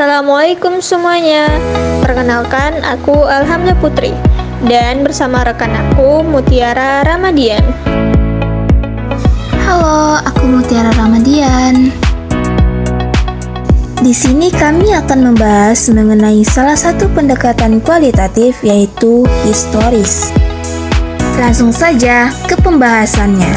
Assalamualaikum semuanya. Perkenalkan, aku Alhamza Putri dan bersama rekan aku Mutiara Ramadian. Halo, aku Mutiara Ramadian. Di sini kami akan membahas mengenai salah satu pendekatan kualitatif, yaitu historis. Langsung saja ke pembahasannya.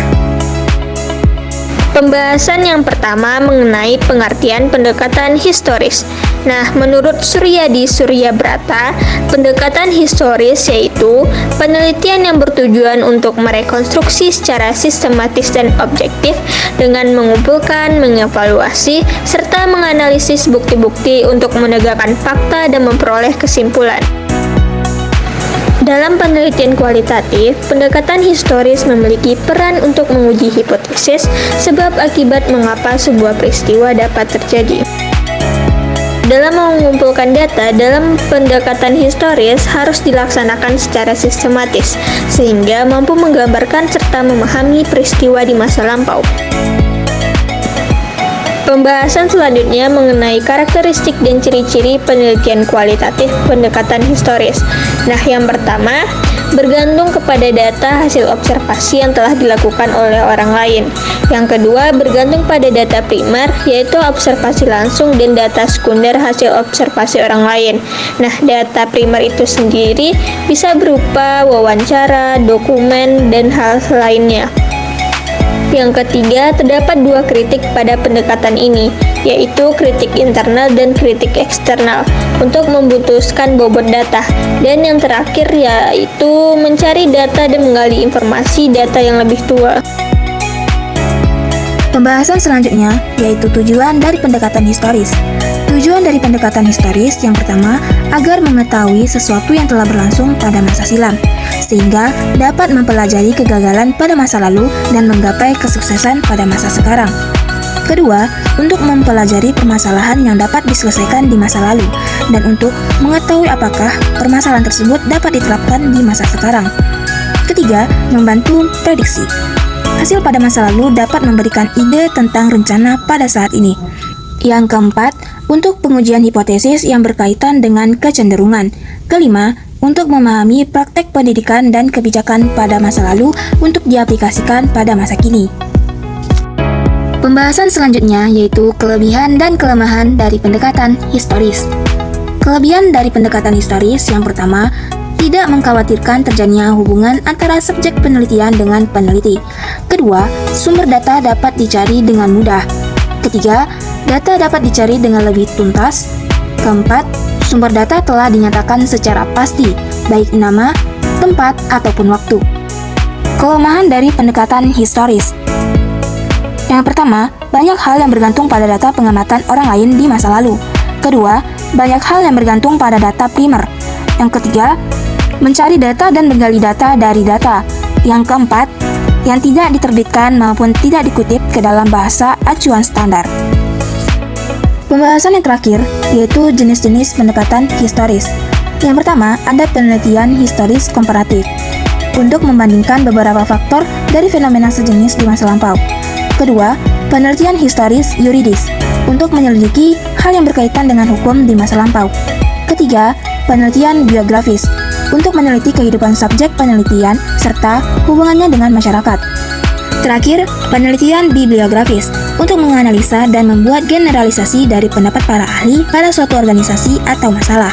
Pembahasan yang pertama mengenai pengertian pendekatan historis. Nah, menurut Suryadi Suryabrata, pendekatan historis yaitu penelitian yang bertujuan untuk merekonstruksi secara sistematis dan objektif dengan mengumpulkan, mengevaluasi, serta menganalisis bukti-bukti untuk menegakkan fakta dan memperoleh kesimpulan. Dalam penelitian kualitatif, pendekatan historis memiliki peran untuk menguji hipotesis sebab akibat mengapa sebuah peristiwa dapat terjadi. Dalam mengumpulkan data dalam pendekatan historis harus dilaksanakan secara sistematis, sehingga mampu menggambarkan serta memahami peristiwa di masa lampau. Pembahasan selanjutnya mengenai karakteristik dan ciri-ciri penelitian kualitatif pendekatan historis. Nah, yang pertama, bergantung kepada data hasil observasi yang telah dilakukan oleh orang lain. Yang kedua, bergantung pada data primer, yaitu observasi langsung dan data sekunder hasil observasi orang lain. Nah, data primer itu sendiri bisa berupa wawancara, dokumen, dan hal lainnya. Yang ketiga, terdapat dua kritik pada pendekatan ini, yaitu kritik internal dan kritik eksternal, untuk memutuskan bobot data. Dan yang terakhir yaitu mencari data dan menggali informasi data yang lebih tua. Pembahasan selanjutnya yaitu tujuan dari pendekatan historis. Tujuan dari pendekatan historis yang pertama, agar mengetahui sesuatu yang telah berlangsung pada masa silam, sehingga dapat mempelajari kegagalan pada masa lalu dan menggapai kesuksesan pada masa sekarang. Kedua, untuk mempelajari permasalahan yang dapat diselesaikan di masa lalu, dan untuk mengetahui apakah permasalahan tersebut dapat diterapkan di masa sekarang. Ketiga, membantu prediksi. Hasil pada masa lalu dapat memberikan ide tentang rencana pada saat ini. Yang keempat, untuk pengujian hipotesis yang berkaitan dengan kecenderungan. Kelima, untuk memahami praktek pendidikan dan kebijakan pada masa lalu untuk diaplikasikan pada masa kini. Pembahasan selanjutnya yaitu kelebihan dan kelemahan dari pendekatan historis. Kelebihan dari pendekatan historis yang pertama, tidak mengkhawatirkan terjadinya hubungan antara subjek penelitian dengan peneliti. Kedua, sumber data dapat dicari dengan mudah. Ketiga, data dapat dicari dengan lebih tuntas. Keempat, sumber data telah dinyatakan secara pasti, baik nama, tempat, ataupun waktu. Kelemahan dari pendekatan historis. Yang pertama, banyak hal yang bergantung pada data pengamatan orang lain di masa lalu. Kedua, banyak hal yang bergantung pada data primer. Yang ketiga, mencari data dan menggali data dari data. Yang keempat, yang tidak diterbitkan maupun tidak dikutip ke dalam bahasa acuan standar. Pembahasan yang terakhir yaitu jenis-jenis pendekatan historis. Yang pertama, ada penelitian historis komparatif untuk membandingkan beberapa faktor dari fenomena sejenis di masa lampau. Kedua, penelitian historis yuridis untuk menyelidiki hal yang berkaitan dengan hukum di masa lampau. Ketiga, penelitian biografis untuk meneliti kehidupan subjek penelitian serta hubungannya dengan masyarakat. Terakhir, penelitian bibliografis untuk menganalisa dan membuat generalisasi dari pendapat para ahli pada suatu organisasi atau masalah.